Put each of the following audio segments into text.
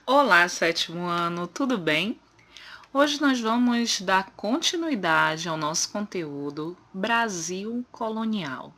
Olá, sétimo ano, tudo bem? Hoje nós vamos dar continuidade ao nosso conteúdo Brasil Colonial.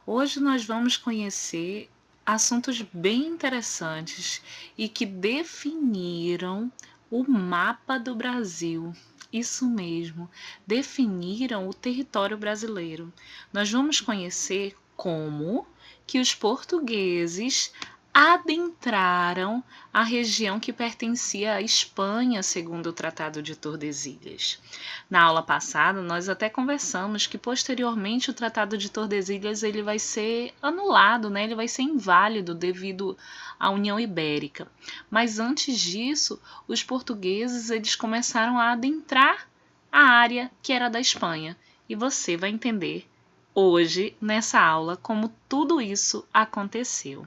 Hoje nós vamos conhecer assuntos bem interessantes e que definiram o mapa do Brasil. Isso mesmo, definiram o território brasileiro. Nós vamos conhecer como que os portugueses adentraram a região que pertencia à Espanha, segundo o Tratado de Tordesilhas. Na aula passada, nós até conversamos que posteriormente o Tratado de Tordesilhas ele vai ser anulado, né? Ele vai ser inválido devido à União Ibérica. Mas antes disso, os portugueses eles começaram a adentrar a área que era da Espanha. E você vai entender hoje, nessa aula, como tudo isso aconteceu.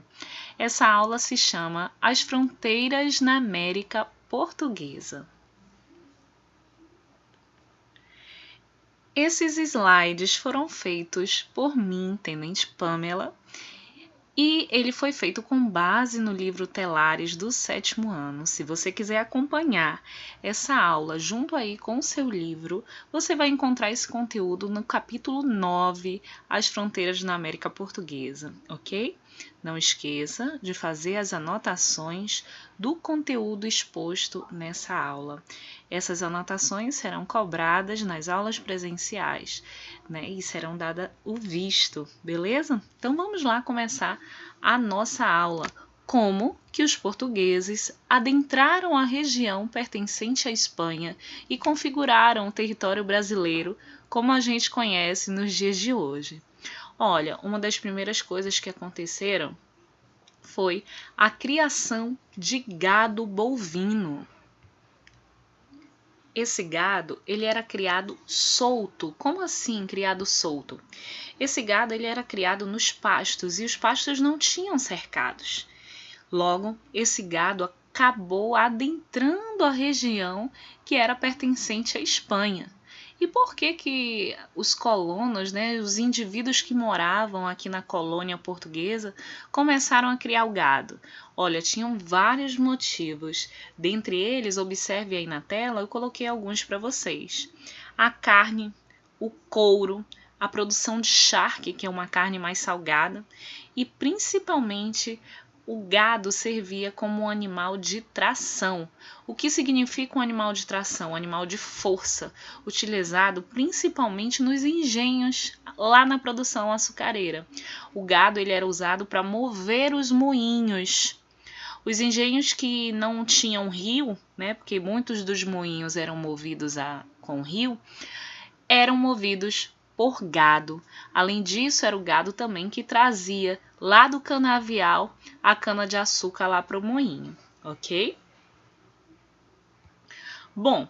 Essa aula se chama As Fronteiras na América Portuguesa. Esses slides foram feitos por mim, Tenente Pamela, e ele foi feito com base no livro Telares do sétimo ano. Se você quiser acompanhar essa aula junto aí com o seu livro, você vai encontrar esse conteúdo no capítulo 9, As Fronteiras na América Portuguesa, ok? Não esqueça de fazer as anotações do conteúdo exposto nessa aula. Essas anotações serão cobradas nas aulas presenciais, né? E serão dada o visto, beleza? Então vamos lá começar a nossa aula. Como que os portugueses adentraram a região pertencente à Espanha e configuraram o território brasileiro como a gente conhece nos dias de hoje. Olha, uma das primeiras coisas que aconteceram foi a criação de gado bovino. Esse gado, ele era criado solto. Como assim criado solto? Esse gado, ele era criado nos pastos e os pastos não tinham cercados. Logo, esse gado acabou adentrando a região que era pertencente à Espanha. E por que os colonos, né, os indivíduos que moravam aqui na colônia portuguesa, começaram a criar o gado? Olha, tinham vários motivos. Dentre eles, observe aí na tela, eu coloquei alguns para vocês. A carne, o couro, a produção de charque, que é uma carne mais salgada, e principalmente o gado servia como um animal de tração. O que significa um animal de tração? Um animal de força, utilizado principalmente nos engenhos, lá na produção açucareira. O gado ele era usado para mover os moinhos. Os engenhos que não tinham rio, né, porque muitos dos moinhos eram movidos com rio, eram movidos por gado. Além disso, era o gado também que trazia lá do canavial a cana-de-açúcar lá para o moinho, ok? Bom,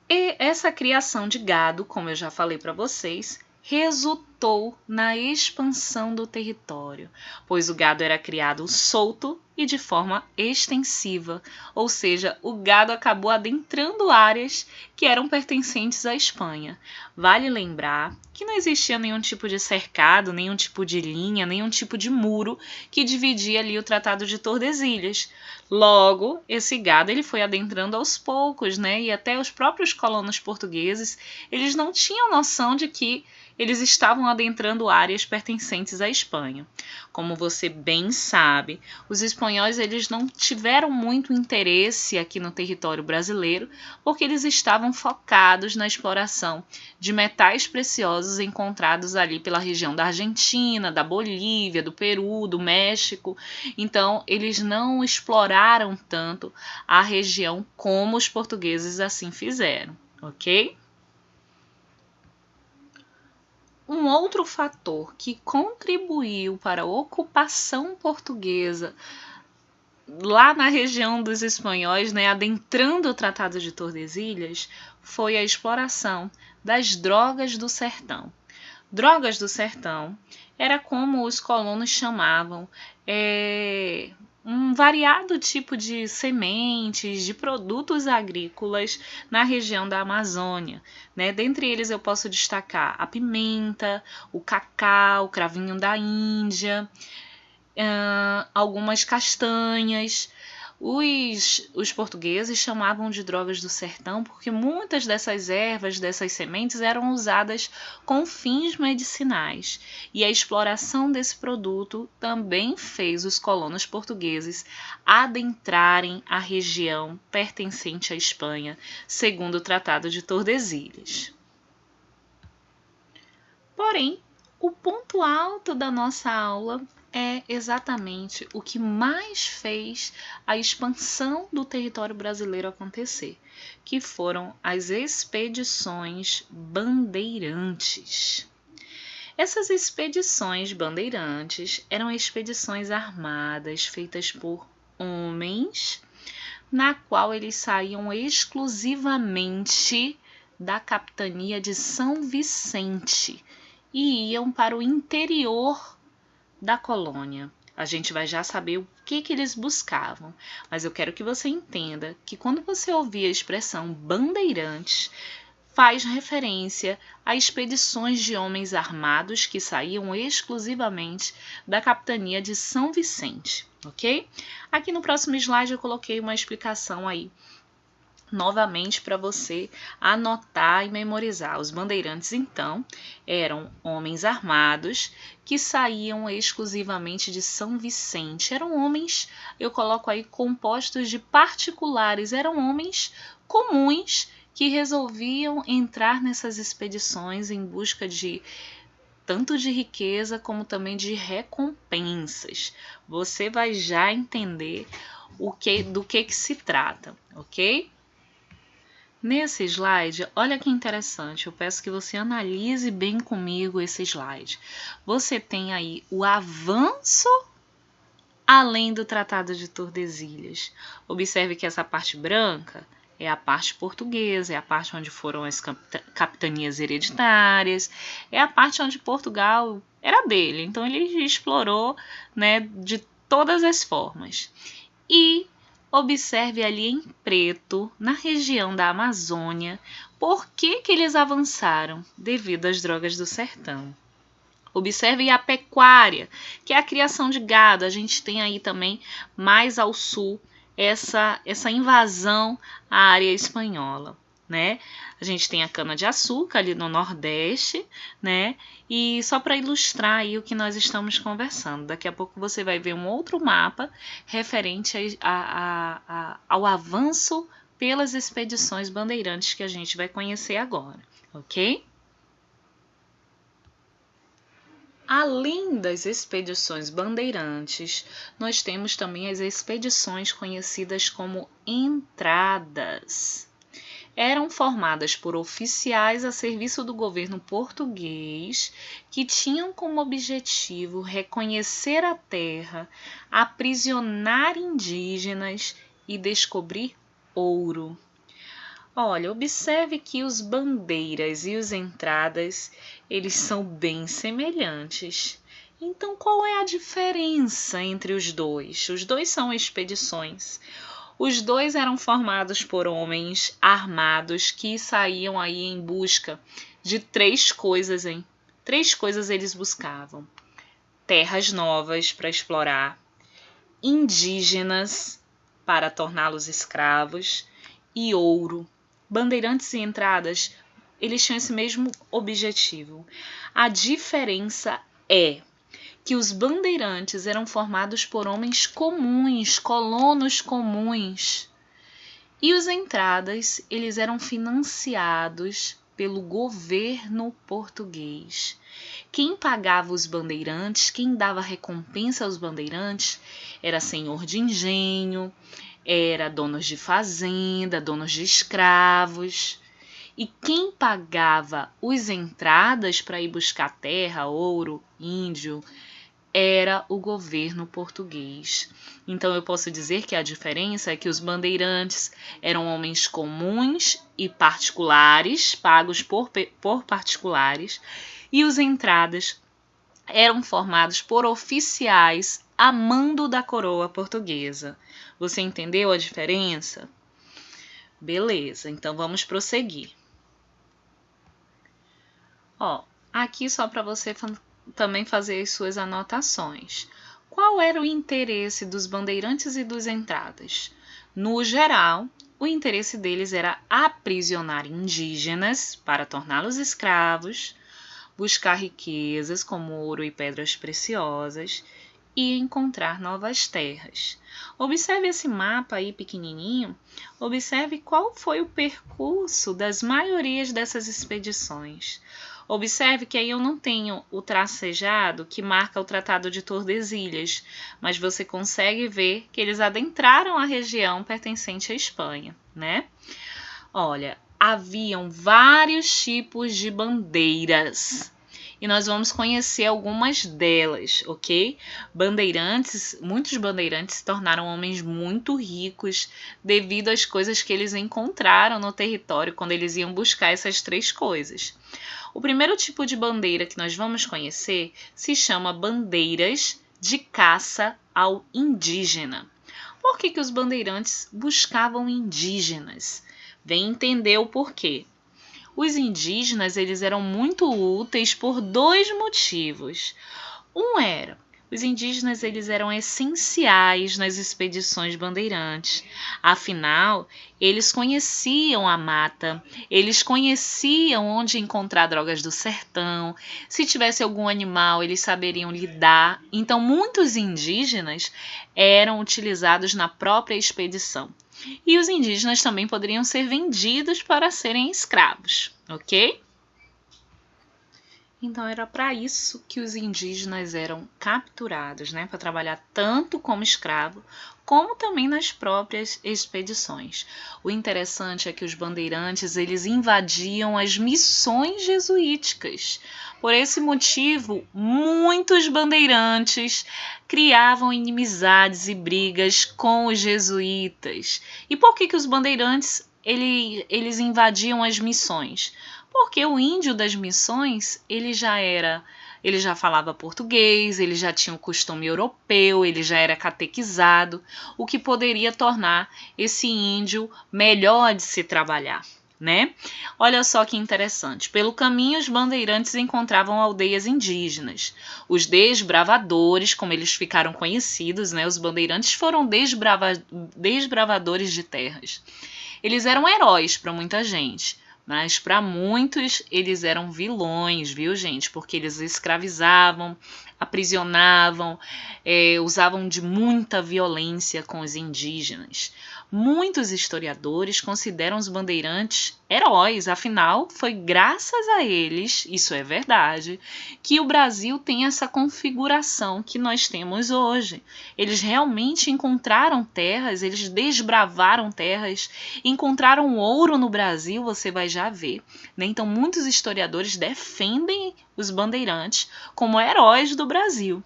e essa criação de gado, como eu já falei para vocês, resultou na expansão do território, pois o gado era criado solto e de forma extensiva, ou seja, o gado acabou adentrando áreas que eram pertencentes à Espanha. Vale lembrar que não existia nenhum tipo de cercado, nenhum tipo de linha, nenhum tipo de muro que dividia ali o Tratado de Tordesilhas. Logo, esse gado ele foi adentrando aos poucos, né? E até os próprios colonos portugueses, eles não tinham noção de que eles estavam adentrando áreas pertencentes à Espanha. Como você bem sabe, os espanhóis eles não tiveram muito interesse aqui no território brasileiro, porque eles estavam focados na exploração de metais preciosos encontrados ali pela região da Argentina, da Bolívia, do Peru, do México. Então, eles não exploraram tanto a região como os portugueses assim fizeram, ok? Um outro fator que contribuiu para a ocupação portuguesa lá na região dos espanhóis, né, adentrando o Tratado de Tordesilhas, foi a exploração das drogas do sertão. Drogas do sertão era como os colonos chamavam um variado tipo de sementes, de produtos agrícolas na região da Amazônia, né? Dentre eles eu posso destacar a pimenta, o cacau, o cravinho da Índia. algumas castanhas. Os portugueses chamavam de drogas do sertão porque muitas dessas ervas, dessas sementes, eram usadas com fins medicinais. E a exploração desse produto também fez os colonos portugueses adentrarem a região pertencente à Espanha, segundo o Tratado de Tordesilhas. Porém, o ponto alto da nossa aula é exatamente o que mais fez a expansão do território brasileiro acontecer, que foram as expedições bandeirantes. Essas expedições bandeirantes eram expedições armadas feitas por homens, na qual eles saíam exclusivamente da capitania de São Vicente e iam para o interior da colônia. A gente vai já saber o que eles buscavam, mas eu quero que você entenda que quando você ouvir a expressão bandeirantes, faz referência a expedições de homens armados que saíam exclusivamente da capitania de São Vicente, ok? Aqui no próximo slide eu coloquei uma explicação aí novamente para você anotar e memorizar. Os bandeirantes, então, eram homens armados que saíam exclusivamente de São Vicente. Eram homens, eu coloco aí, compostos de particulares, eram homens comuns que resolviam entrar nessas expedições em busca de tanto de riqueza como também de recompensas. Você vai já entender do que se trata, ok? Nesse slide, olha que interessante, eu peço que você analise bem comigo esse slide. Você tem aí o avanço além do Tratado de Tordesilhas. Observe que essa parte branca é a parte portuguesa, é a parte onde foram as capitanias hereditárias, é a parte onde Portugal era dele, então ele explorou, né, de todas as formas. E observe ali em preto, na região da Amazônia, por que eles avançaram? Devido às drogas do sertão. Observe a pecuária, que é a criação de gado. A gente tem aí também, mais ao sul, essa invasão à área espanhola, né? A gente tem a cana-de-açúcar ali no Nordeste, né? E só para ilustrar aí o que nós estamos conversando, daqui a pouco você vai ver um outro mapa referente ao avanço pelas expedições bandeirantes que a gente vai conhecer agora, ok? Além das expedições bandeirantes, nós temos também as expedições conhecidas como entradas. Eram formadas por oficiais a serviço do governo português que tinham como objetivo reconhecer a terra, aprisionar indígenas e descobrir ouro. Olha, observe que os bandeiras e os entradas, eles são bem semelhantes. Então, qual é a diferença entre os dois? Os dois são expedições. Os dois eram formados por homens armados que saíam aí em busca de três coisas, hein? Três coisas eles buscavam: terras novas para explorar, indígenas para torná-los escravos e ouro. Bandeirantes e entradas, eles tinham esse mesmo objetivo. A diferença é que os bandeirantes eram formados por homens comuns, colonos comuns. E os entradas, eles eram financiados pelo governo português. Quem pagava os bandeirantes, quem dava recompensa aos bandeirantes, era senhor de engenho, era donos de fazenda, donos de escravos. E quem pagava os entradas para ir buscar terra, ouro, índio, era o governo português. Então eu posso dizer que a diferença é que os bandeirantes eram homens comuns e particulares, pagos por particulares, e os entradas eram formados por oficiais a mando da coroa portuguesa. Você entendeu a diferença? Beleza, então vamos prosseguir. Aqui só para você também fazer as suas anotações. qual era o interesse dos bandeirantes e dos entradas? No geral, o interesse deles era aprisionar indígenas para torná-los escravos, buscar riquezas como ouro e pedras preciosas e encontrar novas terras. Observe esse mapa aí pequenininho, observe qual foi o percurso das maiorias dessas expedições. Observe que aí eu não tenho o tracejado que marca o Tratado de Tordesilhas, mas você consegue ver que eles adentraram a região pertencente à Espanha, né? Olha, haviam vários tipos de bandeiras e nós vamos conhecer algumas delas, ok? Muitos bandeirantes se tornaram homens muito ricos devido às coisas que eles encontraram no território quando eles iam buscar essas 3 coisas. O primeiro tipo de bandeira que nós vamos conhecer se chama bandeiras de caça ao indígena. Por que os bandeirantes buscavam indígenas? Vem entender o porquê. Os indígenas eles eram muito úteis por 2 motivos. Os indígenas eles eram essenciais nas expedições bandeirantes. Afinal, eles conheciam a mata, eles conheciam onde encontrar drogas do sertão. Se tivesse algum animal, eles saberiam lidar. Então, muitos indígenas eram utilizados na própria expedição. E os indígenas também poderiam ser vendidos para serem escravos, ok? Então era para isso que os indígenas eram capturados, né? Para trabalhar tanto como escravo, como também nas próprias expedições. O interessante é que os bandeirantes eles invadiam as missões jesuíticas. Por esse motivo, muitos bandeirantes criavam inimizades e brigas com os jesuítas. E por que os bandeirantes eles invadiam as missões? Porque o índio das missões, ele já falava português, ele já tinha o costume europeu, ele já era catequizado, o que poderia tornar esse índio melhor de se trabalhar, né? Olha só que interessante. Pelo caminho, os bandeirantes encontravam aldeias indígenas. Os desbravadores, como eles ficaram conhecidos, né? Os bandeirantes foram desbravadores de terras. Eles eram heróis para muita gente. Mas para muitos eles eram vilões, viu, gente? Porque eles escravizavam, aprisionavam, usavam de muita violência com os indígenas. Muitos historiadores consideram os bandeirantes heróis, afinal, foi graças a eles, isso é verdade, que o Brasil tem essa configuração que nós temos hoje. Eles realmente encontraram terras, eles desbravaram terras, encontraram ouro no Brasil, você vai já ver, né? Então, muitos historiadores defendem os bandeirantes como heróis do Brasil.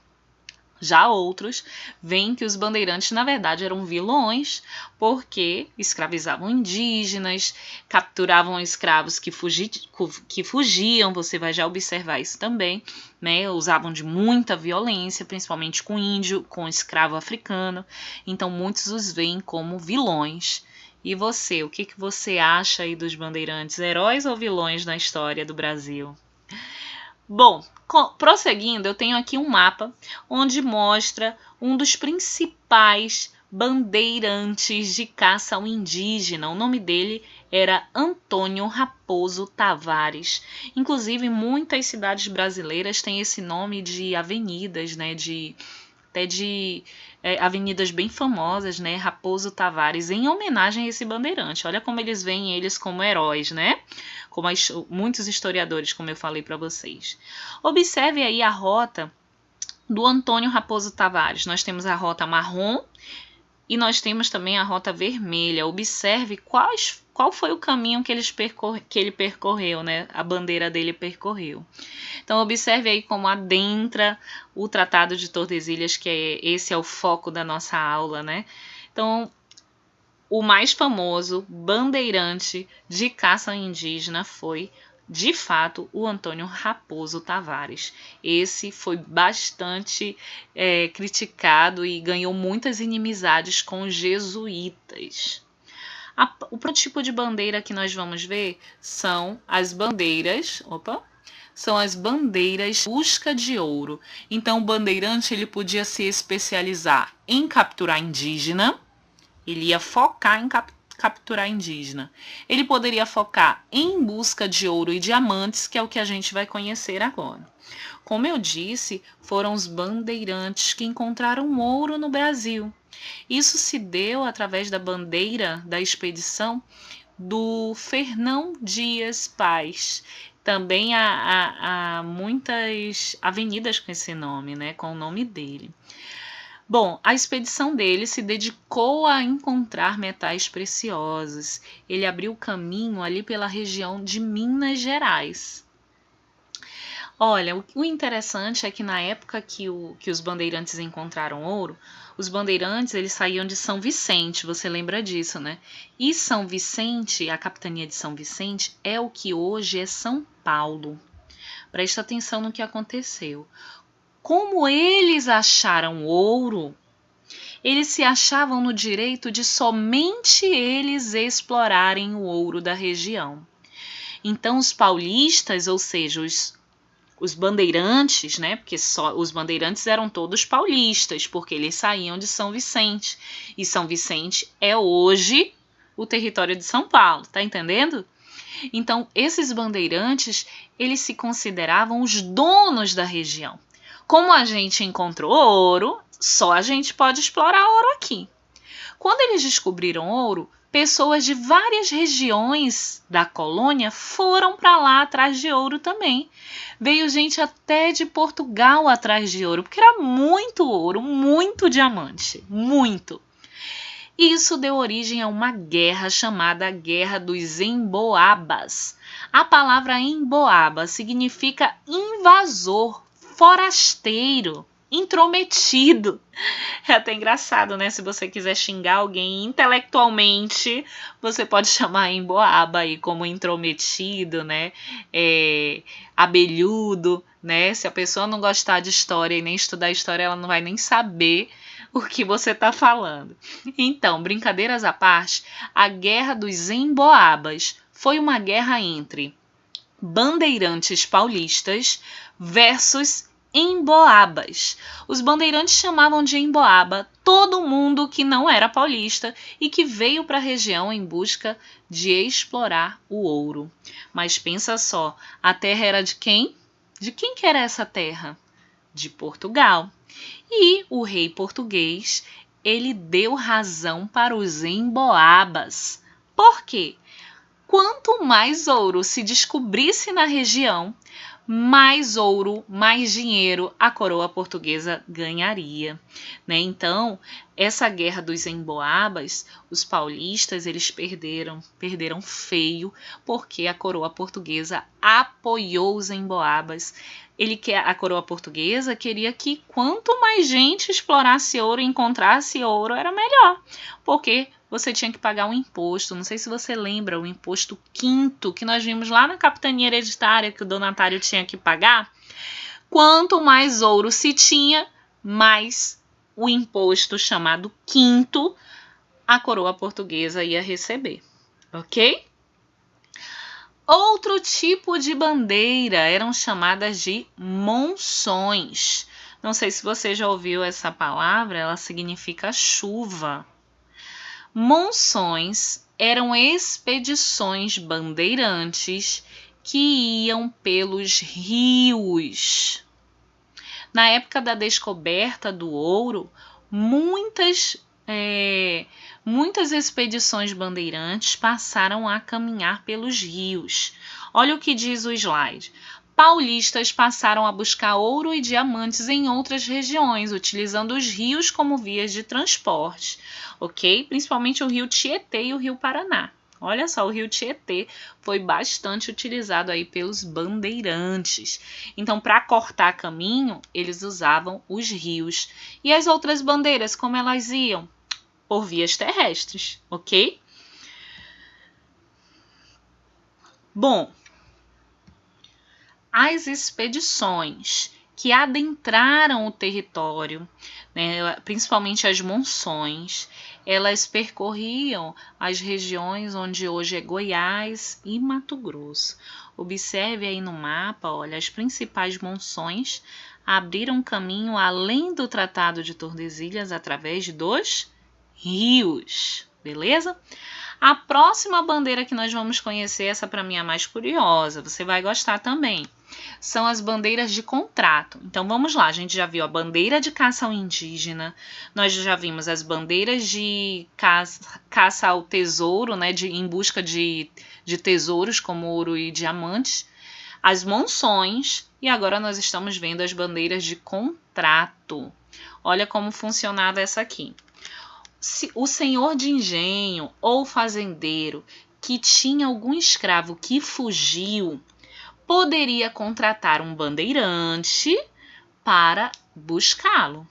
Já outros veem que os bandeirantes, na verdade, eram vilões porque escravizavam indígenas, capturavam escravos que fugiam, você vai já observar isso também, né? Usavam de muita violência, principalmente com índio, com escravo africano. Então, muitos os veem como vilões. E você, o que você acha aí dos bandeirantes, heróis ou vilões na história do Brasil? Bom, prosseguindo, eu tenho aqui um mapa onde mostra um dos principais bandeirantes de caça ao indígena. O nome dele era Antônio Raposo Tavares. Inclusive, muitas cidades brasileiras têm esse nome de avenidas, né? Até de avenidas bem famosas, né? Raposo Tavares, em homenagem a esse bandeirante. Olha como eles veem eles como heróis, né? Como muitos historiadores, como eu falei para vocês. Observe aí a rota do Antônio Raposo Tavares. Nós temos a rota marrom e nós temos também a rota vermelha. Observe qual foi o caminho que ele percorreu, né? A bandeira dele percorreu. Então, observe aí como adentra o Tratado de Tordesilhas, que esse é o foco da nossa aula, né? Então, o mais famoso bandeirante de caça indígena foi, de fato, o Antônio Raposo Tavares. Esse foi bastante criticado e ganhou muitas inimizades com os jesuítas. O prototipo de bandeira que nós vamos ver são as bandeiras são as bandeiras busca de ouro. Então, o bandeirante ele podia se especializar em capturar indígena, ele ia focar em capturar indígena. Ele poderia focar em busca de ouro e diamantes, que é o que a gente vai conhecer agora. Como eu disse, foram os bandeirantes que encontraram ouro no Brasil. Isso se deu através da bandeira da expedição do Fernão Dias Paz. Também há muitas avenidas com esse nome, né, com o nome dele. Bom, a expedição dele se dedicou a encontrar metais preciosos. Ele abriu caminho ali pela região de Minas Gerais. Olha, o interessante é que na época que os bandeirantes encontraram ouro, os bandeirantes eles saíam de São Vicente, você lembra disso, né? E São Vicente, a capitania de São Vicente, é o que hoje é São Paulo. Presta atenção no que aconteceu. Como eles acharam ouro, eles se achavam no direito de somente eles explorarem o ouro da região. Então, os paulistas, ou seja, os bandeirantes, né? Porque só os bandeirantes eram todos paulistas, porque eles saíam de São Vicente. E São Vicente é hoje o território de São Paulo, tá entendendo? Então, esses bandeirantes, eles se consideravam os donos da região. Como a gente encontrou ouro, só a gente pode explorar ouro aqui. Quando eles descobriram ouro, pessoas de várias regiões da colônia foram para lá atrás de ouro também. Veio gente até de Portugal atrás de ouro, porque era muito ouro, muito diamante, muito. Isso deu origem a uma guerra chamada Guerra dos Emboabas. A palavra emboaba significa invasor, forasteiro, intrometido. É até engraçado, né? Se você quiser xingar alguém intelectualmente, você pode chamar emboaba aí como intrometido, né? Abelhudo, né? Se a pessoa não gostar de história e nem estudar história, ela não vai nem saber o que você está falando. Então, brincadeiras à parte, a Guerra dos Emboabas foi uma guerra entre bandeirantes paulistas versus emboabas. Os bandeirantes chamavam de emboaba todo mundo que não era paulista e que veio para a região em busca de explorar o ouro. Mas pensa só, a terra era de quem? De quem que era essa terra? De Portugal. E o rei português, ele deu razão para os emboabas. Por quê? Quanto mais ouro se descobrisse na região, mais ouro, mais dinheiro a coroa portuguesa ganharia, né? Então, essa guerra dos emboabas, os paulistas, eles perderam feio, porque a coroa portuguesa apoiou os emboabas. A coroa portuguesa queria que quanto mais gente explorasse ouro e encontrasse ouro, era melhor, porque você tinha que pagar um imposto. Não sei se você lembra, o imposto quinto, que nós vimos lá na capitania hereditária, que o donatário tinha que pagar. Quanto mais ouro se tinha, mais o imposto chamado quinto a coroa portuguesa ia receber, ok? Outro tipo de bandeira eram chamadas de monções. Não sei se você já ouviu essa palavra, ela significa chuva. Monções eram expedições bandeirantes que iam pelos rios. Na época da descoberta do ouro, muitas expedições bandeirantes passaram a caminhar pelos rios. Olha o que diz o slide. Paulistas passaram a buscar ouro e diamantes em outras regiões, utilizando os rios como vias de transporte, ok? Principalmente o rio Tietê e o rio Paraná. Olha só, o rio Tietê foi bastante utilizado aí pelos bandeirantes. Então, para cortar caminho, eles usavam os rios. E as outras bandeiras, como elas iam? Por vias terrestres, ok? Bom, as expedições, que adentraram o território, né, principalmente as monções, elas percorriam as regiões onde hoje é Goiás e Mato Grosso. Observe aí no mapa, olha, as principais monções abriram caminho além do Tratado de Tordesilhas através dos rios, beleza? A próxima bandeira que nós vamos conhecer, essa para mim é a mais curiosa, você vai gostar também, são as bandeiras de contrato. Então vamos lá, a gente já viu a bandeira de caça ao indígena, nós já vimos as bandeiras de caça ao tesouro, né, em busca de tesouros como ouro e diamantes, as monções, e agora nós estamos vendo as bandeiras de contrato. Olha como funcionava essa aqui. Se o senhor de engenho ou fazendeiro que tinha algum escravo que fugiu, poderia contratar um bandeirante para buscá-lo.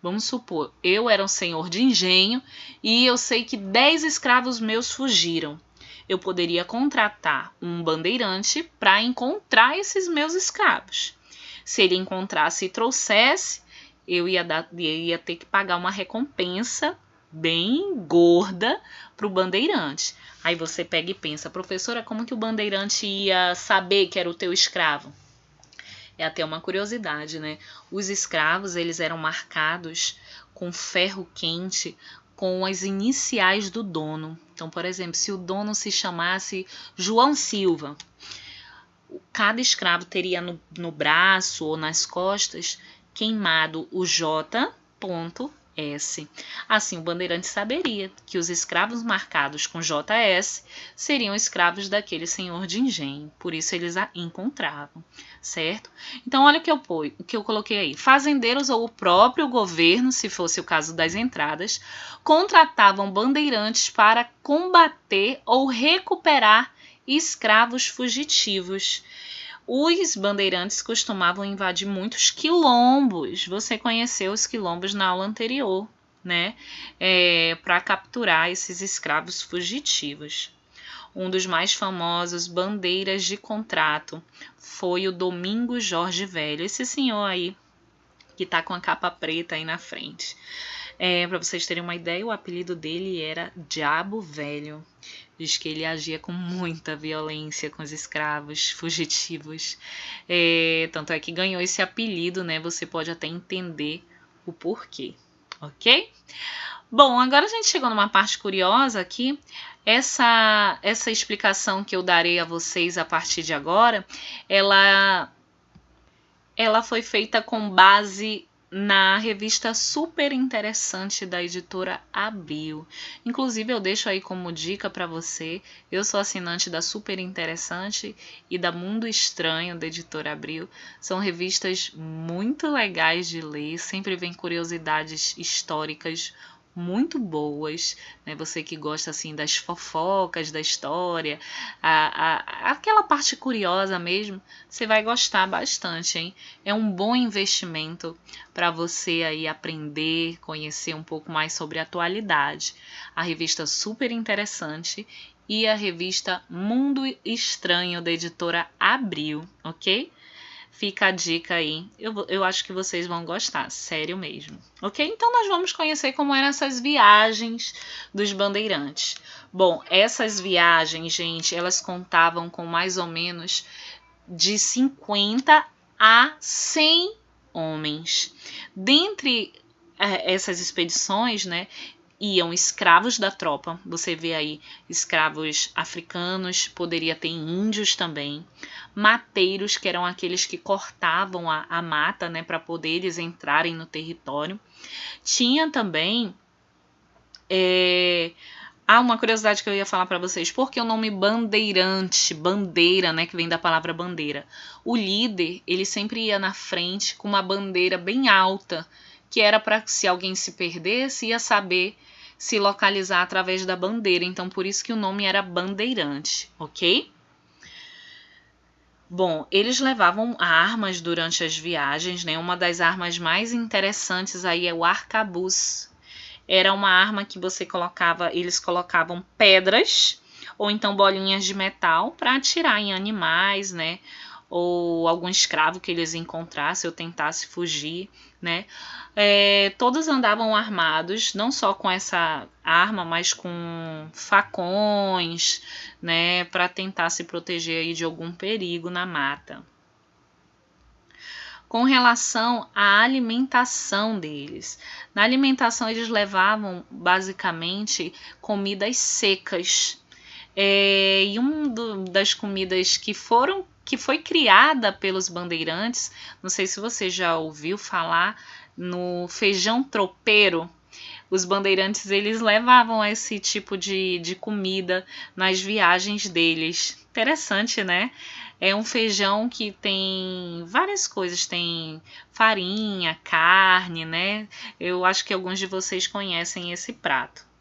Vamos supor, eu era um senhor de engenho e eu sei que 10 escravos meus fugiram. Eu poderia contratar um bandeirante para encontrar esses meus escravos. Se ele encontrasse e trouxesse, eu ia ter que pagar uma recompensa bem gorda para o bandeirante. Aí você pega e pensa, professora, como que o bandeirante ia saber que era o teu escravo? É até uma curiosidade, né? Os escravos, eles eram marcados com ferro quente, com as iniciais do dono. Então, por exemplo, se o dono se chamasse João Silva, cada escravo teria no braço ou nas costas queimado o J.S. Assim, o bandeirante saberia que os escravos marcados com JS seriam escravos daquele senhor de engenho, por isso eles a encontravam, certo? Então, olha o que eu coloquei aí. Fazendeiros ou o próprio governo, se fosse o caso das entradas, contratavam bandeirantes para combater ou recuperar escravos fugitivos. Os bandeirantes costumavam invadir muitos quilombos. Você conheceu os quilombos na aula anterior, né? Para capturar esses escravos fugitivos. Um dos mais famosos bandeiras de contrato foi o Domingos Jorge Velho. Esse senhor aí que tá com a capa preta aí na frente. Para vocês terem uma ideia, o apelido dele era Diabo Velho. Diz que ele agia com muita violência com os escravos fugitivos. Tanto é que ganhou esse apelido, né? Você pode até entender o porquê, ok? Bom, agora a gente chegou numa parte curiosa aqui. Essa explicação que eu darei a vocês a partir de agora, ela foi feita com base na revista super interessante da editora Abril. Inclusive, eu deixo aí como dica para você. Eu sou assinante da Super Interessante e da Mundo Estranho, da editora Abril. São revistas muito legais de ler, sempre vem curiosidades históricas muito boas, né? Você que gosta assim das fofocas da história, aquela parte curiosa mesmo, você vai gostar bastante, hein? É um bom investimento para você aí aprender, conhecer um pouco mais sobre a atualidade. A revista Super Interessante e a revista Mundo Estranho da editora Abril, ok? Fica a dica aí, eu acho que vocês vão gostar, sério mesmo. Ok? Então nós vamos conhecer como eram essas viagens dos bandeirantes. Bom, essas viagens, gente, elas contavam com mais ou menos de 50 a 100 homens. Dentre essas expedições, né, iam escravos da tropa, você vê aí escravos africanos, poderia ter índios também, mateiros, que eram aqueles que cortavam a mata, né, para poder eles entrarem no território. Tinha também uma curiosidade que eu ia falar para vocês, porque o nome bandeirante, bandeira, né, que vem da palavra bandeira. O líder, ele sempre ia na frente com uma bandeira bem alta, que era para se alguém se perdesse, ia saber se localizar através da bandeira. Então, por isso que o nome era bandeirante, ok? Bom, eles levavam armas durante as viagens, né? Uma das armas mais interessantes aí é o arcabuz. Era uma arma que eles colocavam pedras ou então bolinhas de metal para atirar em animais, né? ou algum escravo que eles encontrassem ou tentasse fugir, né? Todos andavam armados, não só com essa arma, mas com facões, né, para tentar se proteger aí de algum perigo na mata. Com relação à alimentação deles. Na alimentação eles levavam basicamente comidas secas. E uma das comidas que foi criada pelos bandeirantes, não sei se você já ouviu falar no feijão tropeiro. Os bandeirantes eles levavam esse tipo de comida nas viagens deles. Interessante, né? É um feijão que tem várias coisas, tem farinha, carne, né? Eu acho que alguns de vocês conhecem esse prato.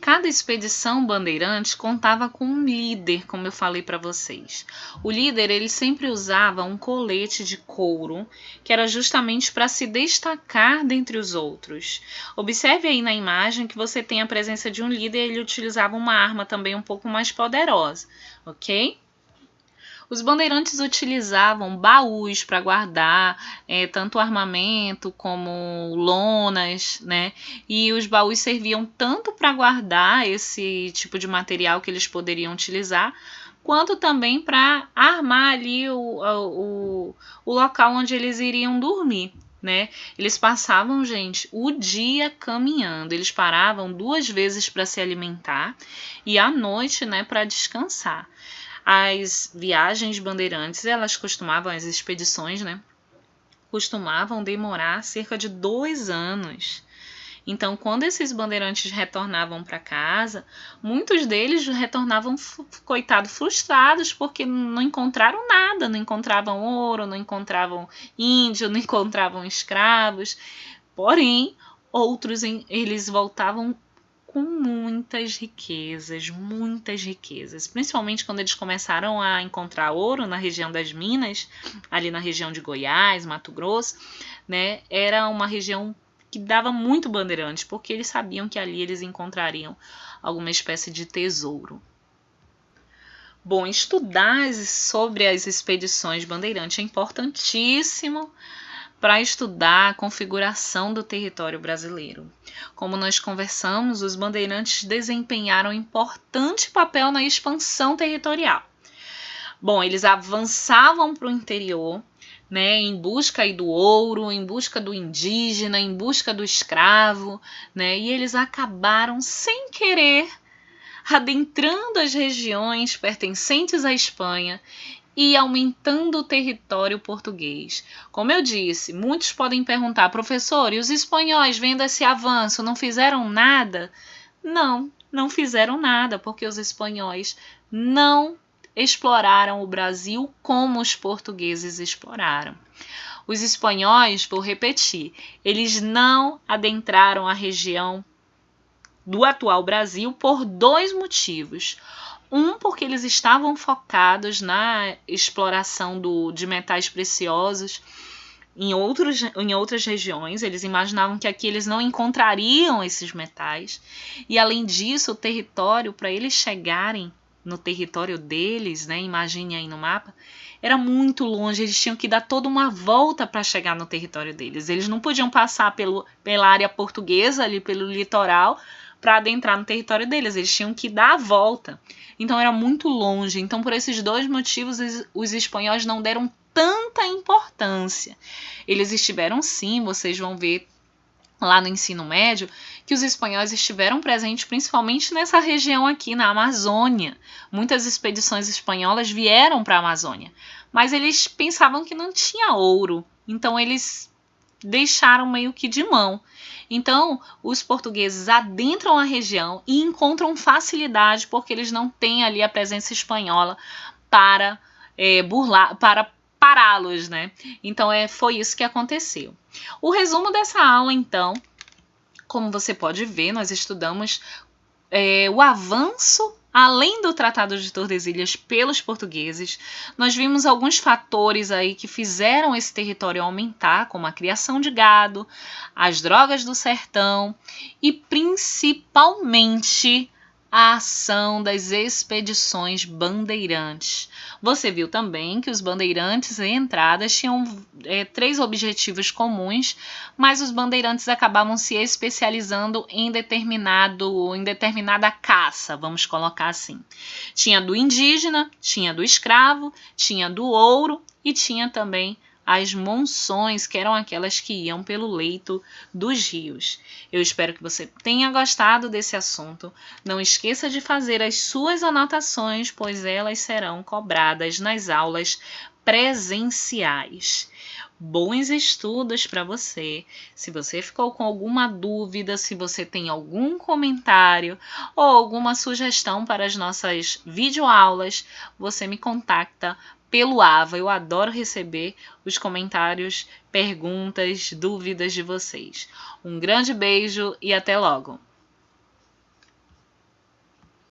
Cada expedição bandeirante contava com um líder, como eu falei para vocês. O líder ele sempre usava um colete de couro, que era justamente para se destacar dentre os outros. Observe aí na imagem que você tem a presença de um líder, ele utilizava uma arma também um pouco mais poderosa, ok? Os bandeirantes utilizavam baús para guardar tanto armamento como lonas, né? E os baús serviam tanto para guardar esse tipo de material que eles poderiam utilizar, quanto também para armar ali o local onde eles iriam dormir, né? Eles passavam, gente, o dia caminhando. Eles paravam 2 vezes para se alimentar e à noite, né, para descansar. As viagens bandeirantes, as expedições, né, costumavam demorar cerca de 2 anos. Então, quando esses bandeirantes retornavam para casa, muitos deles retornavam, coitados, frustrados, porque não encontraram nada, não encontravam ouro, não encontravam índio, não encontravam escravos. Porém, outros eles voltavam com muitas riquezas, principalmente quando eles começaram a encontrar ouro na região das Minas, ali na região de Goiás, Mato Grosso, né? Era uma região que dava muito bandeirante, porque eles sabiam que ali eles encontrariam alguma espécie de tesouro. Bom, estudar sobre as expedições bandeirantes é importantíssimo para estudar a configuração do território brasileiro. Como nós conversamos, os bandeirantes desempenharam um importante papel na expansão territorial. Bom, eles avançavam para o interior, né, em busca aí do ouro, em busca do indígena, em busca do escravo, né, e eles acabaram sem querer adentrando as regiões pertencentes à Espanha e aumentando o território português. Como eu disse, muitos podem perguntar, professor, e os espanhóis vendo esse avanço não fizeram nada? Não fizeram nada, porque os espanhóis não exploraram o Brasil como os portugueses exploraram. Os espanhóis, vou repetir, eles não adentraram a região do atual Brasil por 2 motivos. Porque eles estavam focados na exploração de metais preciosos em outras regiões. Eles imaginavam que aqui eles não encontrariam esses metais. E, além disso, o território, para eles chegarem no território deles, né, imagine aí no mapa, era muito longe. Eles tinham que dar toda uma volta para chegar no território deles. Eles não podiam passar pela área portuguesa, ali pelo litoral, para adentrar no território deles. Eles tinham que dar a volta. Então era muito longe. Então, por esses 2 motivos, os espanhóis não deram tanta importância. Eles estiveram sim, vocês vão ver lá no ensino médio, que os espanhóis estiveram presentes principalmente nessa região aqui, na Amazônia. Muitas expedições espanholas vieram para a Amazônia, mas eles pensavam que não tinha ouro. Então eles deixaram meio que de mão. Então, os portugueses adentram a região e encontram facilidade porque eles não têm ali a presença espanhola para pará-los, né? Então, foi isso que aconteceu. O resumo dessa aula, então, como você pode ver, nós estudamos o avanço além do Tratado de Tordesilhas pelos portugueses. Nós vimos alguns fatores aí que fizeram esse território aumentar, como a criação de gado, as drogas do sertão e principalmente a ação das expedições bandeirantes. Você viu também que os bandeirantes e entradas tinham 3 objetivos comuns, mas os bandeirantes acabavam se especializando em determinada caça, vamos colocar assim. Tinha do indígena, tinha do escravo, tinha do ouro e tinha também as monções, que eram aquelas que iam pelo leito dos rios. Eu espero que você tenha gostado desse assunto. Não esqueça de fazer as suas anotações, pois elas serão cobradas nas aulas presenciais. Bons estudos para você. Se você ficou com alguma dúvida, se você tem algum comentário ou alguma sugestão para as nossas videoaulas, você me contacta pelo AVA. Eu adoro receber os comentários, perguntas, dúvidas de vocês. Um grande beijo e até logo!